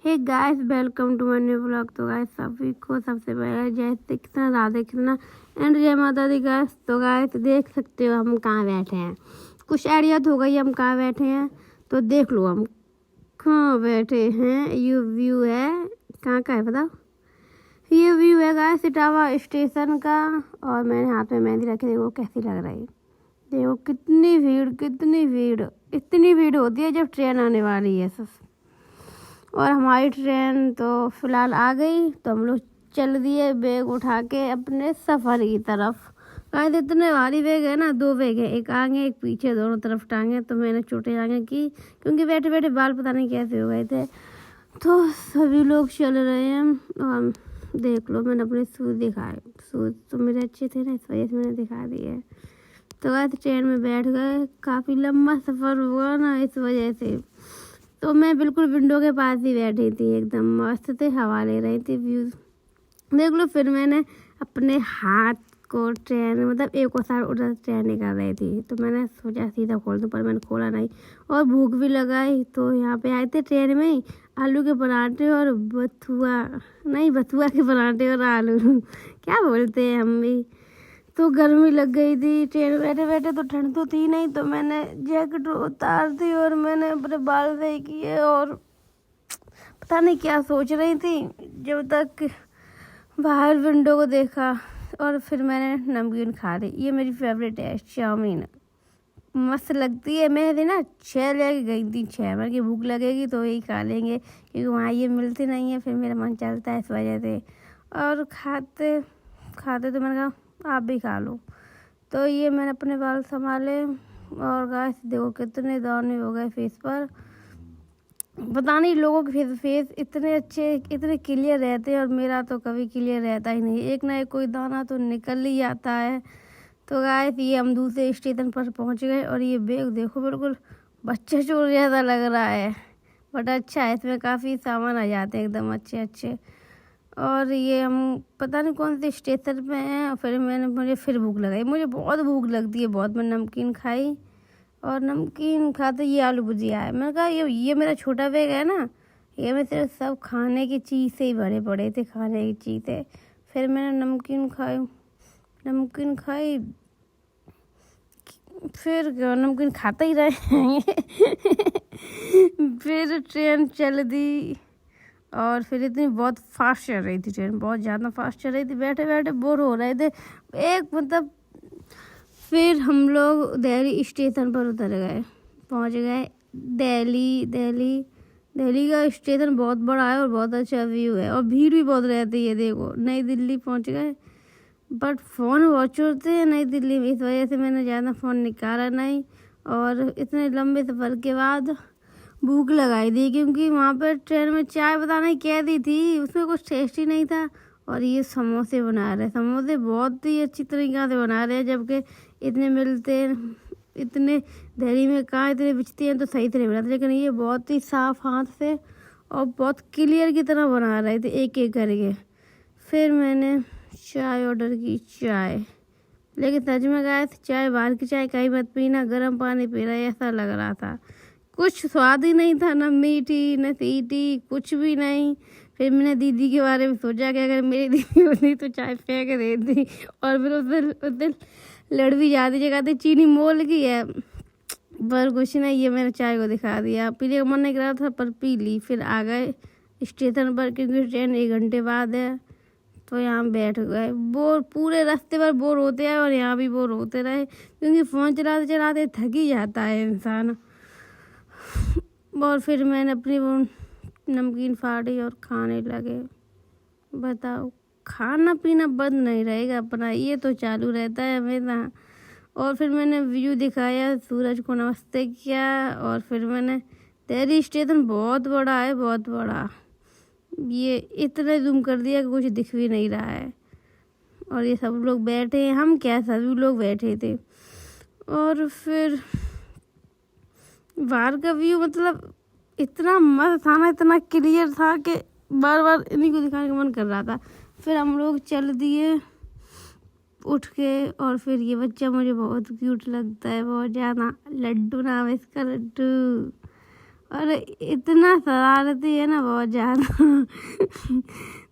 Hey guys, welcome to my new blog. तो guys सभी को सबसे पहले जय श्री कृष्ण, राधे कृष्ण एंड जय माता दी। गाइस तो गाइस देख सकते हो हम कहाँ बैठे हैं। कुछ आइडिया तो हो गई हम कहाँ बैठे हैं, तो देख लो हम कहाँ बैठे हैं। ये व्यू है, कहाँ का है बताओ। ये व्यू है गाइस इटावा स्टेशन का, और मैंने हाथ में मेहंदी रखी। देखो कैसी लग रही है। देखो कितनी भीड़, कितनी भीड़। इतनी भीड़ होती है जब ट्रेन आने वाली है। और हमारी ट्रेन तो फिलहाल आ गई, तो हम लोग चल दिए बैग उठा के अपने सफ़र की तरफ। कहीं इतने भारी बैग है ना, 2 बैग है, एक आगे एक पीछे, दोनों तरफ टांगे। तो मैंने छोटे आगे की, क्योंकि बैठे बैठे बाल पता नहीं कैसे हो गए थे। तो सभी लोग चल रहे हैं। और देख लो मैंने अपने शूज़ दिखाए। शूज़ तो मेरे अच्छे थे ना, इस वजह से मैंने दिखा दिए। तो आज ट्रेन में बैठ गए, काफ़ी लंबा सफ़र हुआ ना, इस वजह से। तो मैं बिल्कुल विंडो के पास ही बैठी थी, एकदम मस्त थे, हवा ले रही थी, व्यूज़ देख लो। फिर मैंने अपने हाथ को ट्रेन मतलब एक और साइड उधर ट्रेन निकाल रही थी, तो मैंने सोचा सीधा खोल दूँ, पर मैंने खोला नहीं। और भूख भी लगाई, तो यहाँ पे आए थे ट्रेन में ही आलू के पराठे और बथुआ के पराठे और आलू क्या बोलते हैं हम भी। तो गर्मी लग गई थी ट्रेन में बैठे बैठे, तो ठंड तो थी नहीं। तो मैंने जैकेट उतार दी और मैंने अपने बाल सही किए, और पता नहीं क्या सोच रही थी जब तक बाहर विंडो को देखा। और फिर मैंने नमकीन खा ली। ये मेरी फेवरेट है, चाउमीन मस्त लगती है। मैं भी ना 6 लेके गई थी, 6 मेरे की भूख लगेगी तो यही खा लेंगे, क्योंकि वहाँ ये मिलती नहीं है। फिर मेरा मन चलता है इस वजह से। और खाते खाते तो मैंने कहा आप भी खा लो। तो ये मैंने अपने बाल संभाले, और गाइस देखो कितने दाने हो गए फेस पर। पता नहीं लोगों के फेस इतने अच्छे, इतने क्लियर रहते हैं, और मेरा तो कभी क्लियर रहता ही नहीं। एक ना एक कोई दाना तो निकल ही आता है। तो गाइस ये हम दूसरे स्टेशन पर पहुंच गए, और ये बैग देखो बिल्कुल बच्चे चोर जैसा लग रहा है, बट अच्छा है, इसमें काफ़ी सामान आ जाते हैं एकदम अच्छे अच्छे। और ये हम पता नहीं कौन से स्टेशन पे हैं। और फिर मुझे फिर भूख लगाई, मुझे बहुत भूख लगती है बहुत। मैं नमकीन खाई, और नमकीन खाते ये आलू भुजिया है। मैंने कहा ये मेरा छोटा बैग है ना, ये में सिर्फ सब खाने की चीज़ से ही भरे पड़े थे, खाने की चीज़ें। फिर मैंने नमकीन खाई, फिर नमकीन खाते ही रहे फिर ट्रेन चल दी, और फिर इतनी बहुत फास्ट चल रही थी ट्रेन, बहुत ज़्यादा फास्ट चल रही थी। बैठे बैठे बोर हो रहे थे एक मतलब। फिर हम लोग दिल्ली स्टेशन पर उतर गए, पहुंच गए दिल्ली का स्टेशन बहुत बड़ा है और बहुत अच्छा व्यू है, और भीड़ भी बहुत रहती है। देखो नई दिल्ली पहुंच गए, बट फ़ोन बहुत चोरते हैं नई दिल्ली में, इस वजह से मैंने ज़्यादा फ़ोन निकाला नहीं। और इतने लंबे सफ़र के बाद भूख लगाई थी, क्योंकि वहाँ पर ट्रेन में चाय पता नहीं क्या दी थी, उसमें कुछ टेस्ट ही नहीं था। और ये समोसे बना रहे, समोसे बहुत ही अच्छी तरीक़े से बना रहे हैं, जबकि इतने मिलते हैं इतने दिल्ली में कहाँ इतने बिचते हैं, तो सही से नहीं बनाते। लेकिन ये बहुत ही साफ हाथ से और बहुत क्लियर की तरह बना रहे थे, एक एक करके। फिर मैंने चाय ऑर्डर की, चाय। लेकिन सच में गाइस चाय बाहर की चाय कहीं मत पीना, गर्म पानी पी रहा है ऐसा लग रहा था। कुछ स्वाद ही नहीं था, ना मीठी न तीखी, कुछ भी नहीं। फिर मैंने दीदी के बारे में सोचा कि अगर मेरी दीदी होती तो चाय फेंक देती, और फिर उस दिन लड़ भी जाती, जगह थी चीनी मोल की है। पर कुछ नहीं, ये मैंने चाय को दिखा दिया, पीने का मन नहीं कर रहा था पर पी ली। फिर आ गए स्टेशन पर, क्योंकि ट्रेन 1 घंटे बाद है। तो यहाँ बैठ गए, बोर पूरे रास्ते पर बोर होते हैं, और यहाँ भी बोर होते रहे, क्योंकि फ़ोन चलाते चलाते थक ही जाता है इंसान। और फिर मैंने अपनी वो नमकीन फाड़ी और खाने लगे। बताओ खाना पीना बंद नहीं रहेगा अपना, ये तो चालू रहता है हमेशा। और फिर मैंने व्यू दिखाया, सूरज को नमस्ते किया, और फिर मैंने दिल्ली स्टेशन बहुत बड़ा है, बहुत बड़ा। ये इतने जूम कर दिया कि कुछ दिख भी नहीं रहा है। और ये सब लोग बैठे हैं, हम क्या सभी लोग बैठे थे। और फिर बाहर का व्यू मतलब इतना मस्त था ना, इतना क्लियर था कि बार बार इन्हीं को दिखाने का मन कर रहा था। फिर हम लोग चल दिए उठ के, और फिर ये बच्चा मुझे बहुत क्यूट लगता है, बहुत ज़्यादा। लड्डू नाम है इसका, लड्डू। और इतना शरारती है ना, बहुत ज़्यादा।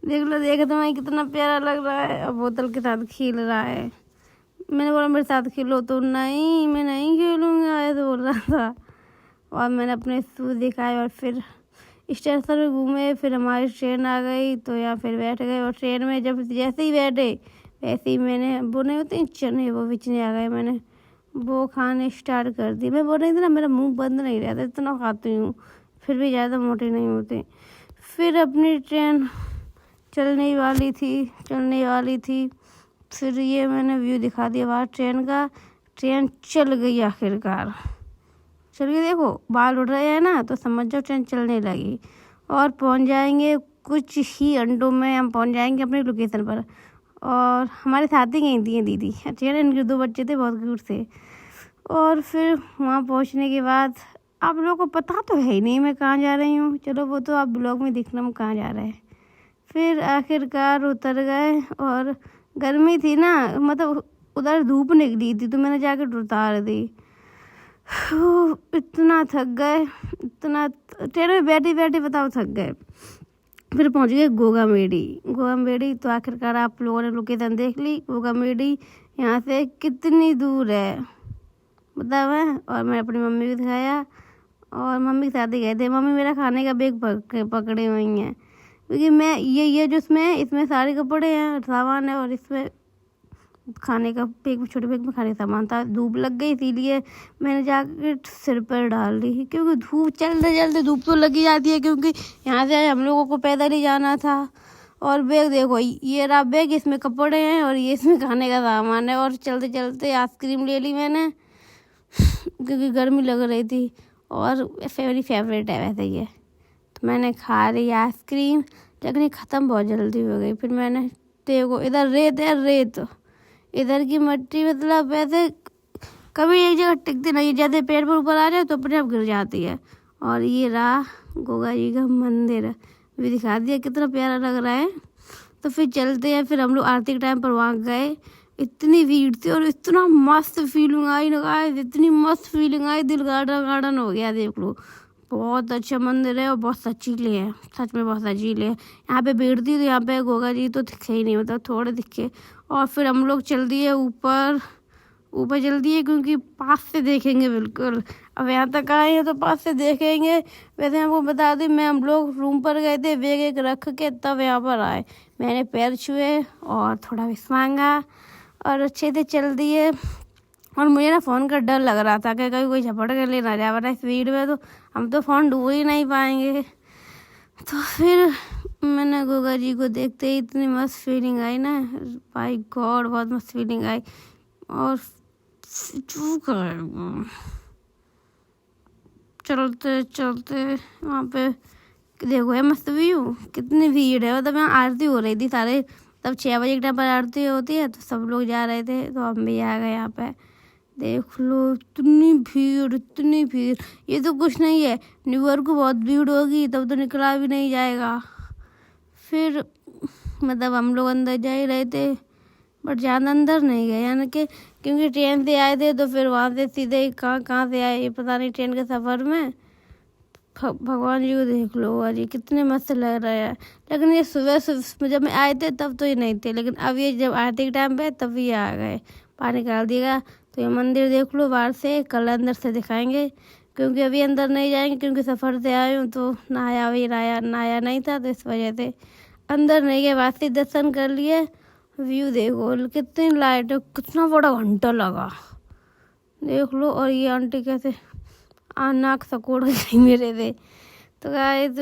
देख तो मैं कितना प्यारा लग रहा है। अब बोतल के साथ खेल रहा है। मैंने बोला मेरे साथ खेलो, तो नहीं मैं नहीं खेलूँगा ऐसे बोल रहा था। और मैंने अपने शूज़ दिखाए और फिर स्टेशन में घूमे। फिर हमारी ट्रेन आ गई तो यहाँ फिर बैठ गए। और ट्रेन में जब जैसे ही बैठे वैसे ही मैंने वो नहीं होते चने, वो बिचने आ गए। मैंने वो खाने स्टार्ट कर दी। मैं बोल रही थी ना मेरा मुंह बंद नहीं रहता, इतना खाती हूँ फिर भी ज़्यादा मोटी नहीं होती। फिर अपनी ट्रेन चलने वाली थी। फिर ये मैंने व्यू दिखा दिया बाहर ट्रेन का। ट्रेन चल गई आखिरकार, चल गई। देखो बाल उड़ रहे हैं ना, तो समझ जाओ ट्रेन चलने लगी। और पहुंच जाएंगे कुछ ही घंटों में, हम पहुंच जाएंगे अपनी लोकेशन पर। और हमारे साथ ही गई थी दीदी, अच्छी है, इनके 2 बच्चे थे, बहुत क्यूट थे। और फिर वहाँ पहुँचने के बाद आप लोगों को पता तो है ही नहीं मैं कहाँ जा रही हूँ। चलो वो तो आप ब्लॉग में दिखना हम कहाँ जा रहे हैं। फिर आखिरकार उतर गए। और गर्मी थी ना, मतलब उधर धूप निकली थी, तो मैंने जैकेट उतार दी। इतना थक गए, इतना ट्रेन में बैठी बैठी बताओ थक गए। फिर पहुंच गए गोगामेडी। तो आखिरकार आप लोगों ने लोकेशन देख ली। गोगामेडी यहाँ से कितनी दूर है बताओ है। और मैं अपनी मम्मी को दिखाया और मम्मी के साथ ही गए थे। मम्मी मेरा खाने का बैग पकड़े हुई हैं, क्योंकि मैं ये जो इसमें सारे कपड़े हैं, सामान है, और इसमें खाने का बैग, छोटे बैग में खाने का सामान था। धूप लग गई इसीलिए मैंने जैकेट सिर पर डाल ली, क्योंकि धूप चलते धूप तो लगी जाती है, क्योंकि यहाँ से हम लोगों को पैदल ही जाना था। और बैग देखो, ये रहा बैग, इसमें कपड़े हैं और ये इसमें खाने का सामान है। और चलते चलते आइसक्रीम ले ली मैंने, क्योंकि गर्मी लग रही थी और मेरी फेवरेट है वैसे ये। तो मैंने खा रही आइसक्रीम, लेकिन ख़त्म बहुत जल्दी हो गई। फिर मैंने देखो इधर रेत, इधर की मिट्टी मतलब वैसे कभी एक जगह टिकती नहीं, जैसे पेड़ पर ऊपर आ जाए तो अपने आप गिर जाती है। और ये रहा गोगा जी का मंदिर, भी दिखा दिया, कितना प्यारा लग रहा है। तो फिर चलते हैं। फिर हम लोग आरती के टाइम पर वहाँ गए। इतनी भीड़ थी और इतना मस्त फीलिंग आई ना गाइस, इतनी मस्त फीलिंग आई, दिल गार्डन हो गया। देख लो बहुत अच्छा मंदिर है और बहुत सचीले है, सच में बहुत सचीले है। यहाँ पे भीड़ थी तो यहाँ पे गोगा जी तो दिखे ही नहीं, मतलब थोड़े दिखे। और फिर हम लोग चल दिए ऊपर चल दिए, क्योंकि पास से देखेंगे बिल्कुल। अब यहाँ तक आए हैं तो पास से देखेंगे। वैसे हमको बता दें, हम लोग रूम पर गए थे, बैग एक रख के तब यहाँ पर आए। मैंने पैर छुए और थोड़ा विश मांगा और अच्छे से चल दिए। और मुझे ना फ़ोन का डर लग रहा था कि कहीं कोई झपट कर ले ना जाए, वरना स्पीड में तो हम तो फ़ोन ढूंढ ही नहीं पाएंगे। तो फिर मैंने गोगा जी को देखते ही इतनी मस्त फीलिंग आई ना, भाई गॉड बहुत मस्त फीलिंग आई। और चलते वहाँ पे देखो है मस्त व्यू, कितनी भीड़ है। मतलब यहाँ आरती हो रही थी सारे, तब 6 बजे के टाइम पर आरती होती है, तो सब लोग जा रहे थे, तो हम भी आ गए यहाँ पे। देख लो इतनी भीड़। ये तो कुछ नहीं है, न्यू ईयर को बहुत भीड़ होगी, तब तो निकला भी नहीं जाएगा। फिर मतलब हम लोग अंदर जा ही रहे थे, बट ज़्यादा अंदर नहीं गए, यानी कि क्योंकि ट्रेन से आए थे, तो फिर वहाँ से सीधे कहाँ से आए ये पता नहीं, ट्रेन के सफ़र में। भगवान जी को देख लो, अरे कितने मस्त लग रहा है। लेकिन ये सुबह जब मैं आए थे तब तो ये नहीं थे, लेकिन अब ये जब आरती के टाइम पे तब ये आ गए, बाहर निकाल दिएगा। तो ये मंदिर देख लो बाहर से, कल अंदर से दिखाएंगे, क्योंकि अभी अंदर नहीं जाएंगे, क्योंकि सफ़र से आए हूँ तो नहाया नहीं था, तो इस वजह से अंदर नहीं गए। वासी दर्शन कर लिए। व्यू देखो कितनी लाइट है, कितना बड़ा घंटा लगा, देख लो। और ये आंटी कैसे नाक सकोड़ गई मेरे से, तो गाइस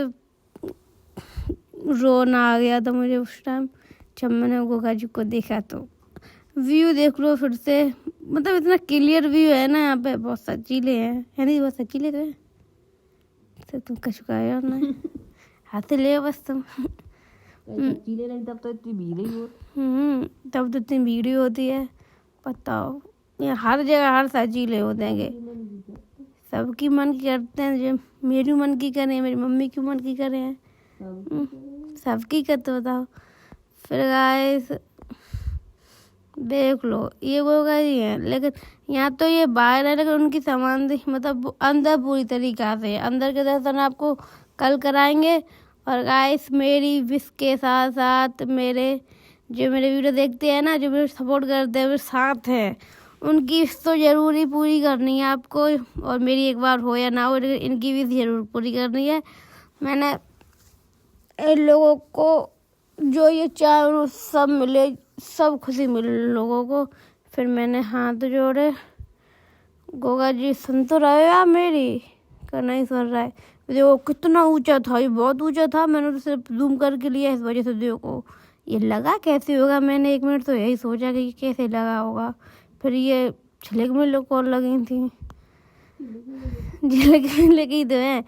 रोना आ गया था मुझे उस टाइम जब मैंने गोगा जी को देखा। तो व्यू देख लो फिर से, मतलब इतना क्लियर व्यू है ना यहाँ पे, बहुत सचीले हैं, है नहीं, बहुत सचीले तो है। तो तुम कछ का यार ना हाथ ले बस तुम सचीले नहीं, तब तो इतनी भीड़ ही हो। तब तो इतनी भीड़ ही होती है, बताओ। यहाँ हर जगह हर सचीले होते हैं, सबकी मन की करते हैं, जो मेरी मन की करें, मेरी मम्मी की मन की करें, सबकी करते बताओ। फिर गाइस देख लो ये गोगा जी है, लेकिन यहाँ तो ये बाहर है, लेकिन उनकी समाधि मतलब अंदर पूरी तरीका से अंदर के दर्शन आपको कल कराएंगे। और गाइस मेरी विश के साथ साथ मेरे वीडियो देखते हैं ना, जो मेरे सपोर्ट करते हैं, मेरे साथ हैं, उनकी विश तो ज़रूरी पूरी करनी है आपको। और मेरी एक बार हो या ना हो, लेकिन इनकी विश ज़रूर पूरी करनी है। मैंने इन लोगों को जो ये चारों सब मिले, सब खुशी मिले लोगों को। फिर मैंने हाथ जोड़े, गोगा जी सुन तो रहे हो आप मेरी? का नहीं सुन रहा है? देखो कितना ऊंचा था, ये बहुत ऊंचा था, मैंने तो सिर्फ जूम करके लिया इस वजह से। देखो ये लगा कैसे होगा, मैंने 1 मिनट तो यही सोचा कि कैसे लगा होगा। फिर ये छिलक में लोग कॉल लगी थी, झिलक लगी तो है।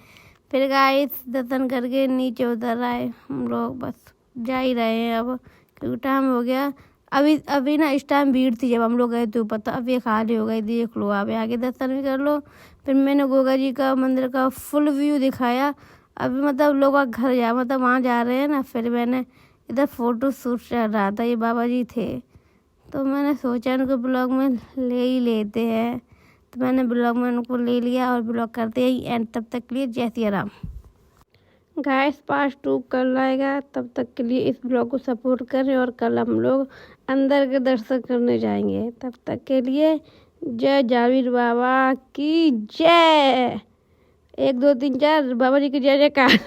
फिर गाइस दर्शन करके नीचे उतर आए हम लोग, बस जा ही रहे हैं अब क्योंकि टाइम हो गया। अभी ना इस टाइम भीड़ थी जब हम लोग गए थे ऊपर, तो अब ये खाली हो गई, देख लो आप आगे दर्शन भी कर लो। फिर मैंने गोगा जी का मंदिर का फुल व्यू दिखाया। अभी मतलब लोग घर जा मतलब वहाँ जा रहे हैं ना, फिर मैंने इधर फ़ोटो शूट चल रहा था, ये बाबा जी थे, तो मैंने सोचा उनको ब्लॉग में ले ही लेते हैं, तो मैंने ब्लॉग में उनको ले लिया और ब्लॉग करते ही एंड। तब तक के लिए जय सिया राम। गाइस पार्ट 2 कल आएगा, तब तक के लिए इस ब्लॉग को सपोर्ट करें। और कल हम लोग अंदर के दर्शन करने जाएंगे, तब तक के लिए जय जावेद बाबा की जय। 1 2 3 4 बाबा जी की जय जयकार।